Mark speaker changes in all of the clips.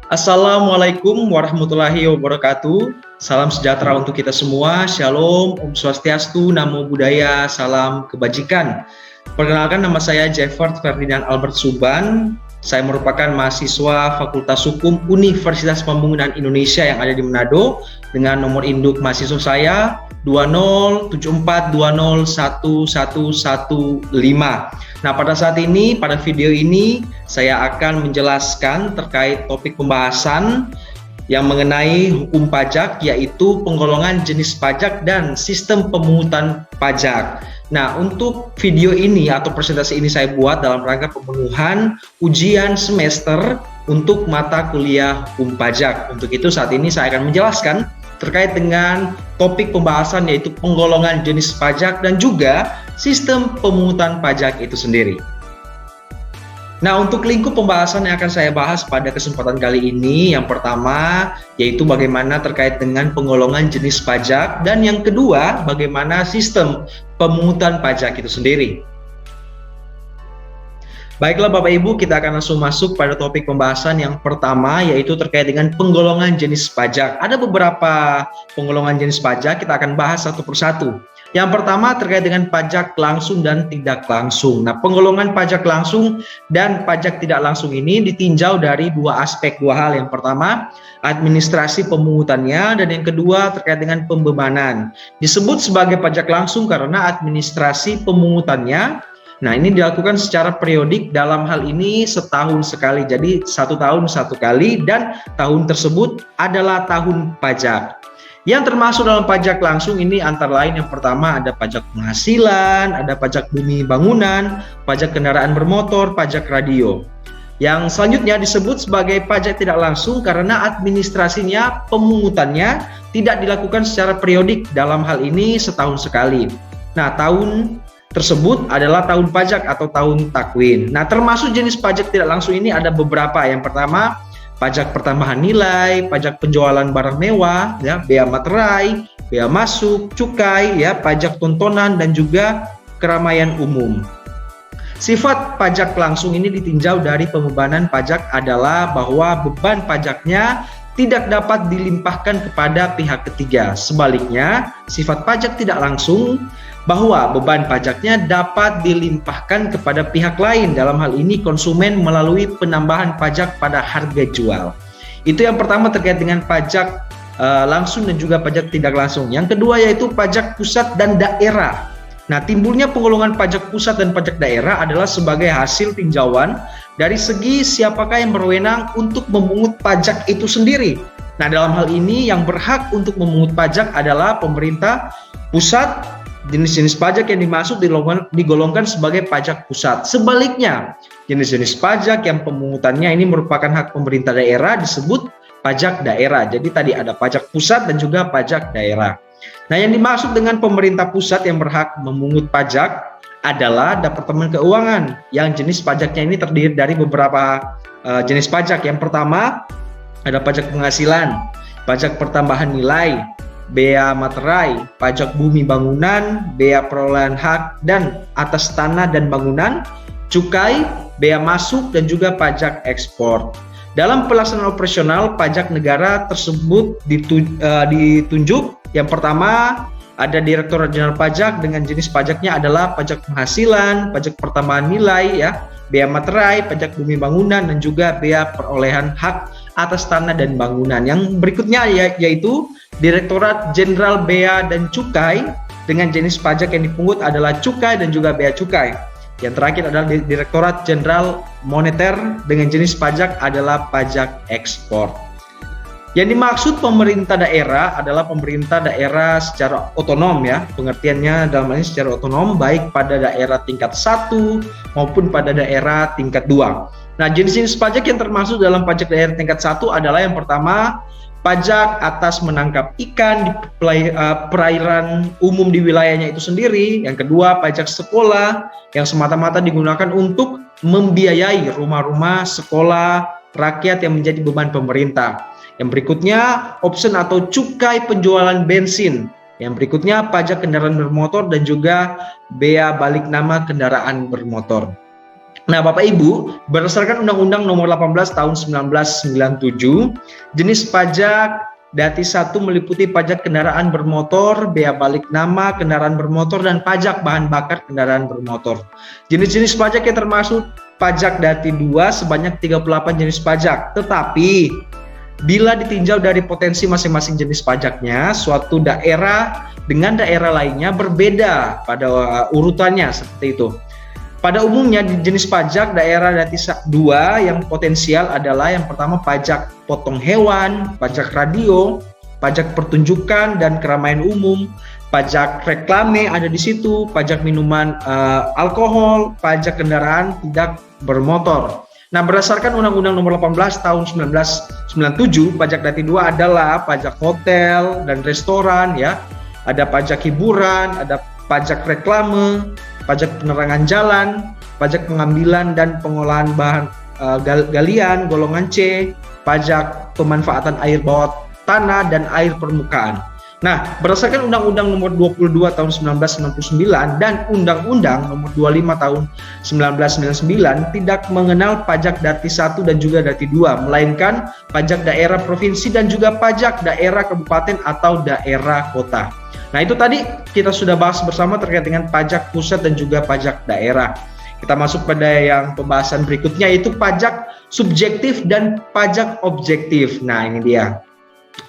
Speaker 1: Assalamualaikum warahmatullahi wabarakatuh. Salam sejahtera untuk kita semua. Shalom, Om Swastiastu, Namo Buddhaya, salam kebajikan. Perkenalkan, nama saya Jeffert Ferdinand Albert Suban. Saya merupakan mahasiswa Fakultas Hukum Universitas Pembangunan Indonesia yang ada di Manado dengan nomor induk mahasiswa saya 2074201115. Nah, pada saat ini, pada video ini, saya akan menjelaskan terkait topik pembahasan yang mengenai hukum pajak, yaitu penggolongan jenis pajak dan sistem pemungutan pajak. Nah, untuk video ini atau presentasi ini saya buat dalam rangka pemenuhan ujian semester untuk mata kuliah hukum pajak. Untuk itu saat ini saya akan menjelaskan terkait dengan topik pembahasan yaitu penggolongan jenis pajak dan juga sistem pemungutan pajak itu sendiri. Nah, untuk lingkup pembahasan yang akan saya bahas pada kesempatan kali ini, yang pertama yaitu bagaimana terkait dengan penggolongan jenis pajak, dan yang kedua bagaimana sistem pemungutan pajak itu sendiri. Baiklah Bapak Ibu, kita akan langsung masuk pada topik pembahasan yang pertama, yaitu terkait dengan penggolongan jenis pajak. Ada beberapa penggolongan jenis pajak, kita akan bahas satu persatu. Yang pertama terkait dengan pajak langsung dan tidak langsung. Nah, penggolongan pajak langsung dan pajak tidak langsung ini ditinjau dari dua aspek, dua hal. Yang pertama, administrasi pemungutannya, dan yang kedua terkait dengan pembebanan. Disebut sebagai pajak langsung karena administrasi pemungutannya, nah, ini dilakukan secara periodik, dalam hal ini setahun sekali. Jadi 1 tahun 1 kali, dan tahun tersebut adalah tahun pajak. Yang termasuk dalam pajak langsung ini antara lain yang pertama ada pajak penghasilan, ada pajak bumi bangunan, pajak kendaraan bermotor, pajak radio. Yang selanjutnya disebut sebagai pajak tidak langsung karena administrasinya, pemungutannya tidak dilakukan secara periodik, dalam hal ini setahun sekali. Nah, tahun tersebut adalah tahun pajak atau tahun takwin. Nah, termasuk jenis pajak tidak langsung ini ada beberapa. Yang pertama, pajak pertambahan nilai, pajak penjualan barang mewah, ya, bea materai, bea masuk, cukai, ya, pajak tontonan, dan juga keramaian umum. Sifat pajak langsung ini ditinjau dari pembebanan pajak adalah bahwa beban pajaknya tidak dapat dilimpahkan kepada pihak ketiga. Sebaliknya, sifat pajak tidak langsung bahwa beban pajaknya dapat dilimpahkan kepada pihak lain, dalam hal ini konsumen melalui penambahan pajak pada harga jual. Itu yang pertama terkait dengan pajak langsung dan juga pajak tidak langsung. Yang kedua yaitu pajak pusat dan daerah. Nah, timbulnya penggolongan pajak pusat dan pajak daerah adalah sebagai hasil tinjauan dari segi siapakah yang berwenang untuk memungut pajak itu sendiri. Nah, dalam hal ini yang berhak untuk memungut pajak adalah pemerintah pusat. Jenis-jenis pajak yang dimaksud digolongkan sebagai pajak pusat. Sebaliknya, jenis-jenis pajak yang pemungutannya ini merupakan hak pemerintah daerah disebut pajak daerah. Jadi tadi ada pajak pusat dan juga pajak daerah. Nah, yang dimaksud dengan pemerintah pusat yang berhak memungut pajak adalah Departemen Keuangan, yang jenis pajaknya ini terdiri dari beberapa jenis pajak. Yang pertama ada pajak penghasilan, pajak pertambahan nilai, bea materai, pajak bumi bangunan, bea perolehan hak dan atas tanah dan bangunan, cukai, bea masuk, dan juga pajak ekspor. Dalam pelaksanaan operasional pajak negara tersebut ditunjuk. Yang pertama ada Direktorat Jenderal Pajak dengan jenis pajaknya adalah pajak penghasilan, pajak pertambahan nilai, ya, bea materai, pajak bumi bangunan, dan juga bea perolehan hak atas tanah dan bangunan. Yang berikutnya yaitu Direktorat Jenderal Bea dan Cukai dengan jenis pajak yang dipungut adalah cukai dan juga bea cukai. Yang terakhir adalah Direktorat Jenderal Moneter dengan jenis pajak adalah pajak ekspor. Yang dimaksud pemerintah daerah adalah pemerintah daerah secara otonom, ya. Pengertiannya dalam hal ini secara otonom baik pada daerah tingkat 1 maupun pada daerah tingkat 2. Nah, jenis-jenis pajak yang termasuk dalam pajak daerah tingkat 1 adalah yang pertama pajak atas menangkap ikan di perairan umum di wilayahnya itu sendiri. Yang kedua, pajak sekolah yang semata-mata digunakan untuk membiayai rumah-rumah sekolah rakyat yang menjadi beban pemerintah. Yang berikutnya, option atau cukai penjualan bensin. Yang berikutnya, pajak kendaraan bermotor dan juga bea balik nama kendaraan bermotor. Nah, Bapak Ibu, berdasarkan Undang-Undang Nomor 18 Tahun 1997, jenis pajak Dati 1 meliputi pajak kendaraan bermotor, bea balik nama kendaraan bermotor, dan pajak bahan bakar kendaraan bermotor. Jenis-jenis pajak yang termasuk pajak Dati 2 sebanyak 38 jenis pajak. Tetapi bila ditinjau dari potensi masing-masing jenis pajaknya, suatu daerah dengan daerah lainnya berbeda pada urutannya seperti itu. Pada umumnya jenis pajak daerah Dati 2 yang potensial adalah yang pertama pajak potong hewan, pajak radio, pajak pertunjukan dan keramaian umum, pajak reklame ada di situ, pajak minuman alkohol, pajak kendaraan tidak bermotor. Nah, berdasarkan Undang-Undang Nomor 18 Tahun 1997, pajak Dati 2 adalah pajak hotel dan restoran, ya. Ada pajak hiburan, ada pajak reklame, pajak penerangan jalan, pajak pengambilan dan pengolahan bahan galian golongan C, pajak pemanfaatan air bawah tanah dan air permukaan. Nah, berdasarkan Undang-Undang Nomor 22 Tahun 1999 dan Undang-Undang Nomor 25 Tahun 1999 tidak mengenal pajak Dati 1 dan juga Dati 2, melainkan pajak daerah provinsi dan juga pajak daerah kabupaten atau daerah kota. Nah, itu tadi kita sudah bahas bersama terkait dengan pajak pusat dan juga pajak daerah. Kita masuk pada yang pembahasan berikutnya, yaitu pajak subjektif dan pajak objektif. Nah, ini dia.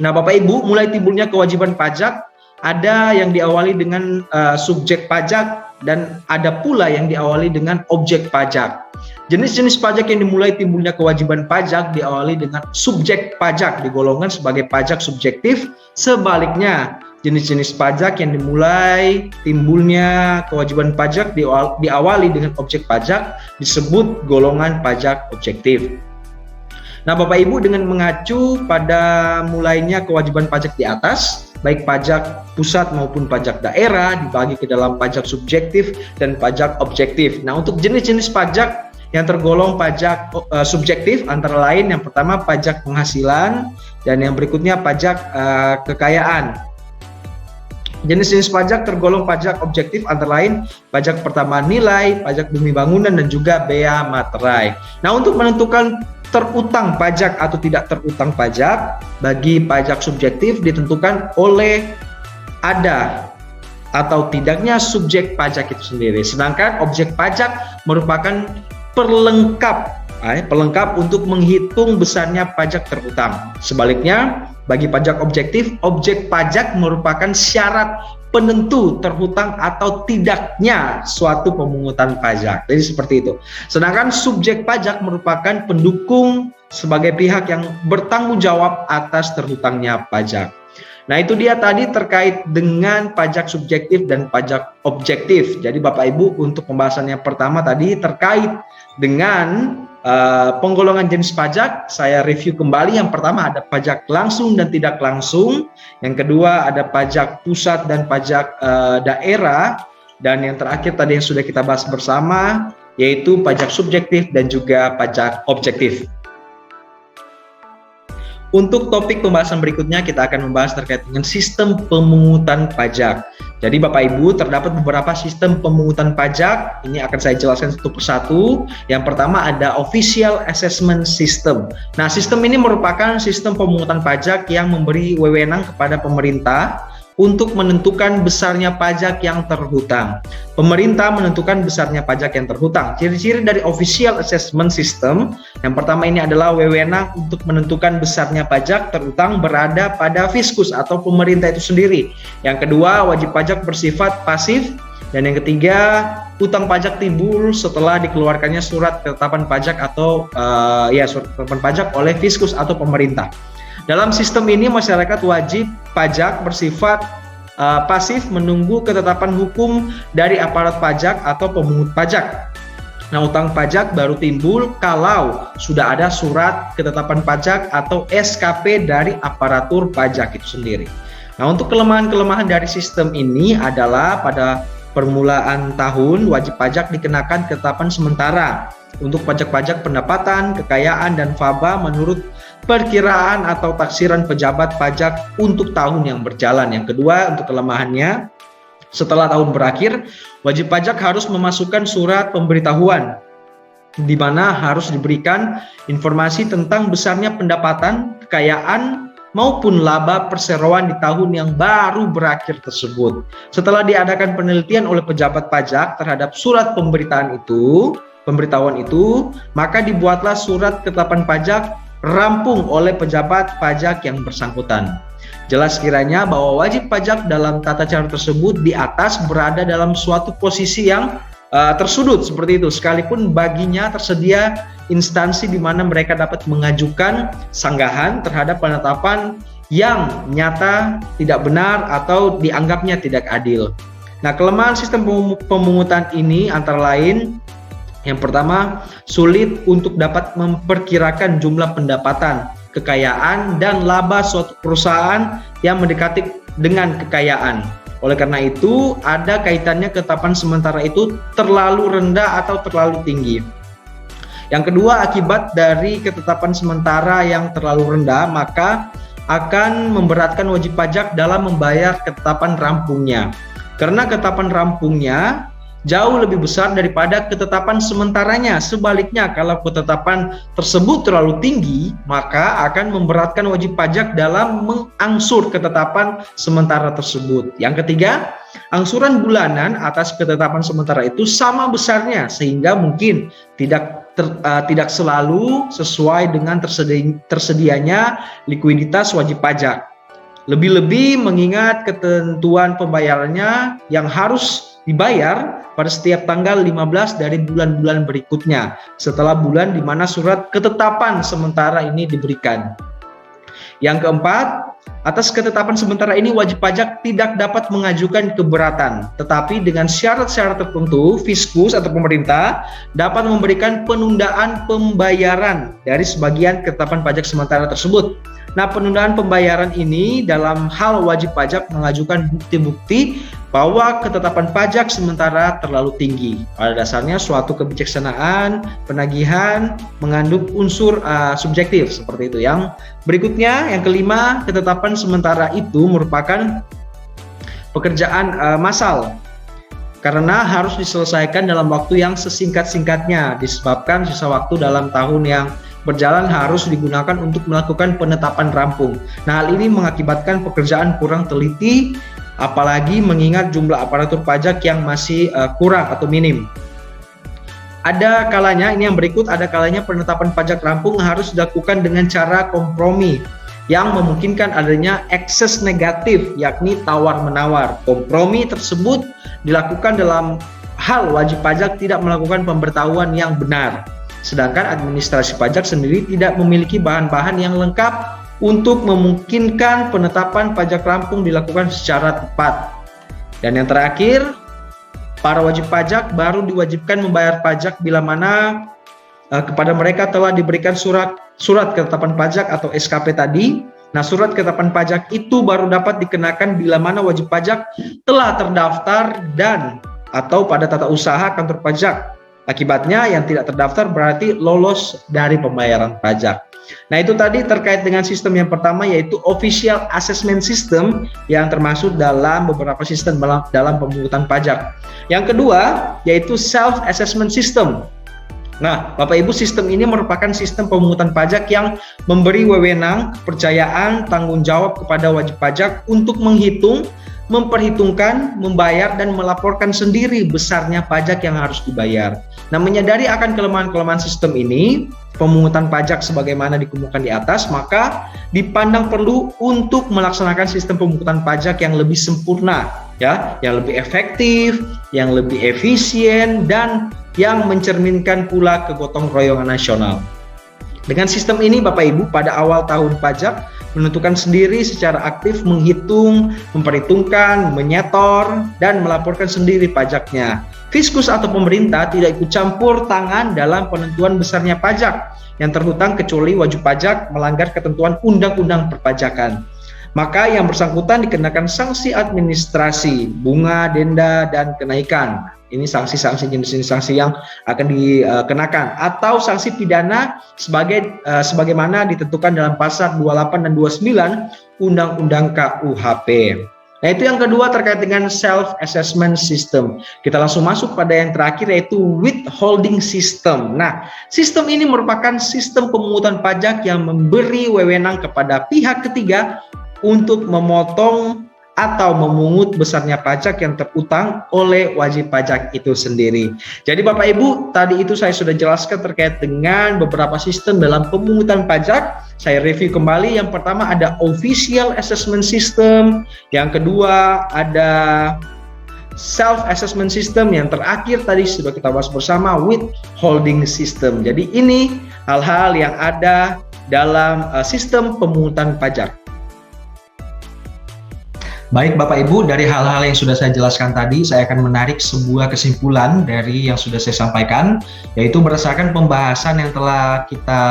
Speaker 1: Nah, Bapak Ibu, mulai timbulnya kewajiban pajak, ada yang diawali dengan subjek pajak dan ada pula yang diawali dengan objek pajak. Jenis-jenis pajak yang dimulai timbulnya kewajiban pajak diawali dengan subjek pajak, digolongkan sebagai pajak subjektif. Sebaliknya, jenis-jenis pajak yang dimulai timbulnya kewajiban pajak diawali dengan objek pajak disebut golongan pajak objektif. Nah, Bapak Ibu, dengan mengacu pada mulainya kewajiban pajak di atas, baik pajak pusat maupun pajak daerah dibagi ke dalam pajak subjektif dan pajak objektif. Nah, untuk jenis-jenis pajak yang tergolong pajak subjektif antara lain yang pertama pajak penghasilan dan yang berikutnya pajak kekayaan. Jenis-jenis pajak tergolong pajak objektif antara lain pajak pertambahan nilai, pajak bumi bangunan, dan juga bea materai. Nah, untuk menentukan terutang pajak atau tidak terutang pajak bagi pajak subjektif ditentukan oleh ada atau tidaknya subjek pajak itu sendiri. Sedangkan objek pajak merupakan pelengkap untuk menghitung besarnya pajak terutang. Sebaliknya, bagi pajak objektif, objek pajak merupakan syarat penentu terhutang atau tidaknya suatu pemungutan pajak. Jadi seperti itu. Sedangkan subjek pajak merupakan pendukung sebagai pihak yang bertanggung jawab atas terhutangnya pajak. Nah, itu dia tadi terkait dengan pajak subjektif dan pajak objektif. Jadi Bapak Ibu, untuk pembahasan yang pertama tadi terkait dengan penggolongan jenis pajak, saya review kembali. Yang pertama ada pajak langsung dan tidak langsung. Yang kedua ada pajak pusat dan pajak daerah. Dan yang terakhir tadi yang sudah kita bahas bersama, yaitu pajak subjektif dan juga pajak objektif. Untuk topik pembahasan berikutnya kita akan membahas terkait dengan sistem pemungutan pajak. Jadi Bapak Ibu, terdapat beberapa sistem pemungutan pajak. Ini akan saya jelaskan satu persatu. Yang pertama ada Official Assessment System. Nah, sistem ini merupakan sistem pemungutan pajak yang memberi wewenang kepada pemerintah untuk menentukan besarnya pajak yang terhutang. Pemerintah menentukan besarnya pajak yang terhutang. Ciri-ciri dari Official Assessment System, yang pertama ini adalah wewenang untuk menentukan besarnya pajak terhutang berada pada fiskus atau pemerintah itu sendiri. Yang kedua, wajib pajak bersifat pasif. Dan yang ketiga, utang pajak timbul setelah dikeluarkannya surat ketetapan pajak atau surat ketetapan pajak oleh fiskus atau pemerintah. Dalam sistem ini masyarakat wajib pajak bersifat pasif menunggu ketetapan hukum dari aparat pajak atau pemungut pajak. Nah, utang pajak baru timbul kalau sudah ada surat ketetapan pajak atau SKP dari aparatur pajak itu sendiri. Nah, untuk kelemahan-kelemahan dari sistem ini adalah pada permulaan tahun wajib pajak dikenakan ketetapan sementara untuk pajak-pajak pendapatan, kekayaan, dan faba menurut perkiraan atau taksiran pejabat pajak untuk tahun yang berjalan. Yang kedua, untuk kelemahannya, setelah tahun berakhir, wajib pajak harus memasukkan surat pemberitahuan di mana harus diberikan informasi tentang besarnya pendapatan, kekayaan, maupun laba perseroan di tahun yang baru berakhir tersebut. Setelah diadakan penelitian oleh pejabat pajak terhadap surat pemberitahuan itu, maka dibuatlah surat ketetapan pajak rampung oleh pejabat pajak yang bersangkutan. Jelas kiranya bahwa wajib pajak dalam tata cara tersebut di atas berada dalam suatu posisi yang tersudut seperti itu, sekalipun baginya tersedia instansi di mana mereka dapat mengajukan sanggahan terhadap penetapan yang nyata tidak benar atau dianggapnya tidak adil. Nah, kelemahan sistem pemungutan ini antara lain, yang pertama, sulit untuk dapat memperkirakan jumlah pendapatan, kekayaan, dan laba suatu perusahaan yang mendekati dengan kekayaan. Oleh karena itu, ada kaitannya ketetapan sementara itu terlalu rendah atau terlalu tinggi. Yang kedua, akibat dari ketetapan sementara yang terlalu rendah, maka akan memberatkan wajib pajak dalam membayar ketetapan rampungnya. Karena ketetapan rampungnya jauh lebih besar daripada ketetapan sementaranya. Sebaliknya, kalau ketetapan tersebut terlalu tinggi, maka akan memberatkan wajib pajak dalam mengangsur ketetapan sementara tersebut. Yang ketiga, angsuran bulanan atas ketetapan sementara itu sama besarnya, sehingga mungkin tidak selalu sesuai dengan tersedianya likuiditas wajib pajak. Lebih-lebih mengingat ketentuan pembayarannya yang harus dibayar pada setiap tanggal 15 dari bulan-bulan berikutnya setelah bulan di mana surat ketetapan sementara ini diberikan. Yang keempat, atas ketetapan sementara ini wajib pajak tidak dapat mengajukan keberatan, tetapi dengan syarat-syarat tertentu Fiskus atau pemerintah dapat memberikan penundaan pembayaran dari sebagian ketetapan pajak sementara tersebut. Nah, penundaan pembayaran ini dalam hal wajib pajak mengajukan bukti-bukti bahwa ketetapan pajak sementara terlalu tinggi. Pada dasarnya suatu kebijaksanaan penagihan mengandung unsur subjektif seperti itu. Yang berikutnya, yang kelima, ketetapan sementara itu merupakan pekerjaan massal karena harus diselesaikan dalam waktu yang sesingkat-singkatnya disebabkan sisa waktu dalam tahun yang berjalan harus digunakan untuk melakukan penetapan rampung. Nah, hal ini mengakibatkan pekerjaan kurang teliti, apalagi mengingat jumlah aparatur pajak yang masih kurang atau minim. Ada kalanya, ini yang berikut, ada kalanya penetapan pajak rampung harus dilakukan dengan cara kompromi yang memungkinkan adanya ekses negatif, yakni tawar-menawar. Kompromi tersebut dilakukan dalam hal wajib pajak tidak melakukan pemberitahuan yang benar. Sedangkan administrasi pajak sendiri tidak memiliki bahan-bahan yang lengkap untuk memungkinkan penetapan pajak rampung dilakukan secara tepat. Dan yang terakhir, para wajib pajak baru diwajibkan membayar pajak bila mana kepada mereka telah diberikan surat ketetapan pajak atau SKP tadi. Nah, surat ketetapan pajak itu baru dapat dikenakan bila mana wajib pajak telah terdaftar dan atau pada tata usaha kantor pajak. Akibatnya yang tidak terdaftar berarti lolos dari pembayaran pajak. Nah, itu tadi terkait dengan sistem yang pertama, yaitu Official Assessment System yang termasuk dalam beberapa sistem dalam pemungutan pajak. Yang kedua yaitu Self Assessment System. Nah, Bapak Ibu, sistem ini merupakan sistem pemungutan pajak yang memberi wewenang, kepercayaan, tanggung jawab kepada wajib pajak untuk menghitung, memperhitungkan, membayar, dan melaporkan sendiri besarnya pajak yang harus dibayar. Nah, menyadari akan kelemahan-kelemahan sistem ini, pemungutan pajak sebagaimana dikemukakan di atas, maka dipandang perlu untuk melaksanakan sistem pemungutan pajak yang lebih sempurna, ya, yang lebih efektif, yang lebih efisien, dan yang mencerminkan pula kegotong royongan nasional. Dengan sistem ini, Bapak Ibu, pada awal tahun pajak menentukan sendiri secara aktif menghitung, memperhitungkan, menyetor, dan melaporkan sendiri pajaknya. Fiskus atau pemerintah tidak ikut campur tangan dalam penentuan besarnya pajak yang terhutang kecuali wajib pajak melanggar ketentuan undang-undang perpajakan. Maka yang bersangkutan dikenakan sanksi administrasi, bunga, denda, dan kenaikan. Ini sanksi-sanksi jenis sanksi yang akan dikenakan, atau sanksi pidana sebagaimana ditentukan dalam pasal 28 dan 29 Undang-Undang KUHP. Nah, itu yang kedua terkait dengan self-assessment system. Kita langsung masuk pada yang terakhir, yaitu withholding system. Nah, sistem ini merupakan sistem pemungutan pajak yang memberi wewenang kepada pihak ketiga untuk memotong atau memungut besarnya pajak yang terutang oleh wajib pajak itu sendiri. Jadi Bapak Ibu, tadi itu saya sudah jelaskan terkait dengan beberapa sistem dalam pemungutan pajak. Saya review kembali. Yang pertama ada official assessment system, yang kedua ada self-assessment system, yang terakhir tadi sudah kita bahas bersama withholding system. Jadi ini hal-hal yang ada dalam sistem pemungutan pajak. Baik Bapak Ibu, dari hal-hal yang sudah saya jelaskan tadi, saya akan menarik sebuah kesimpulan dari yang sudah saya sampaikan, yaitu berdasarkan pembahasan yang telah kita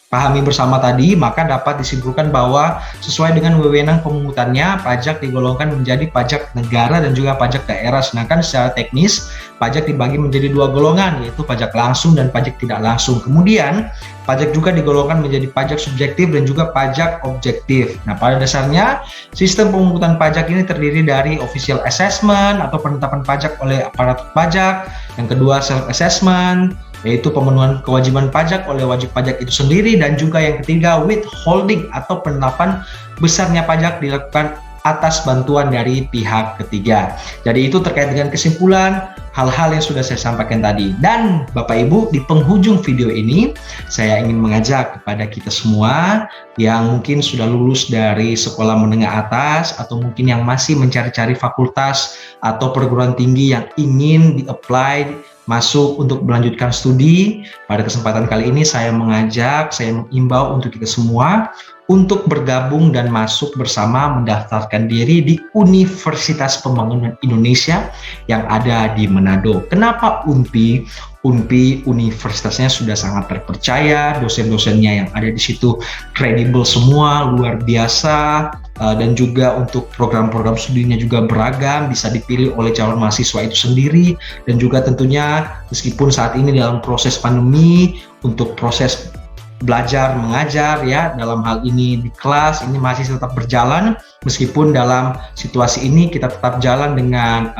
Speaker 1: pahami bersama tadi, maka dapat disimpulkan bahwa sesuai dengan wewenang pemungutannya, pajak digolongkan menjadi pajak negara dan juga pajak daerah. Sedangkan secara teknis, pajak dibagi menjadi dua golongan, yaitu pajak langsung dan pajak tidak langsung. Kemudian, pajak juga digolongkan menjadi pajak subjektif dan juga pajak objektif. Nah, pada dasarnya, sistem pemungutan pajak ini terdiri dari official assessment atau penetapan pajak oleh aparatur pajak, yang kedua self-assessment, yaitu pemenuhan kewajiban pajak oleh wajib pajak itu sendiri, dan juga yang ketiga withholding atau penetapan besarnya pajak dilakukan atas bantuan dari pihak ketiga. Jadi itu terkait dengan kesimpulan hal-hal yang sudah saya sampaikan tadi. Dan Bapak Ibu, di penghujung video ini saya ingin mengajak kepada kita semua yang mungkin sudah lulus dari sekolah menengah atas atau mungkin yang masih mencari-cari fakultas atau perguruan tinggi yang ingin di-apply masuk untuk melanjutkan studi. Pada kesempatan kali ini saya mengimbau untuk kita semua untuk bergabung dan masuk bersama mendaftarkan diri di Universitas Pembangunan Indonesia yang ada di Manado. Kenapa UNPI? UNPI universitasnya sudah sangat terpercaya, dosen-dosennya yang ada di situ kredibel semua, luar biasa, dan juga untuk program-program studinya juga beragam, bisa dipilih oleh calon mahasiswa itu sendiri, dan juga tentunya meskipun saat ini dalam proses pandemi, untuk proses belajar mengajar ya, dalam hal ini di kelas ini masih tetap berjalan, meskipun dalam situasi ini kita tetap jalan dengan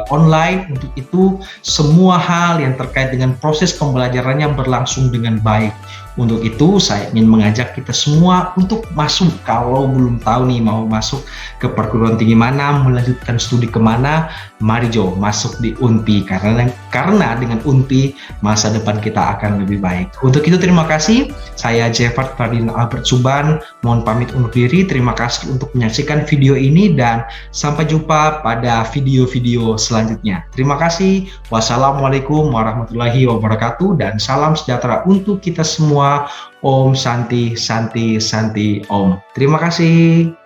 Speaker 1: online. Untuk itu semua hal yang terkait dengan proses pembelajarannya berlangsung dengan baik. Untuk itu saya ingin mengajak kita semua untuk masuk, kalau belum tahu nih mau masuk ke perguruan tinggi mana, melanjutkan studi kemana, mari Jo masuk di UNPI, karena dengan UNPI masa depan kita akan lebih baik. Untuk itu terima kasih, saya Jeffert Ferdinand Albert Suban, mohon pamit undur diri. Terima kasih untuk menyaksikan video ini dan sampai jumpa pada video-video selanjutnya. Terima kasih. Wassalamualaikum warahmatullahi wabarakatuh dan salam sejahtera untuk kita semua. Om Santi Santi Santi Om. Terima kasih.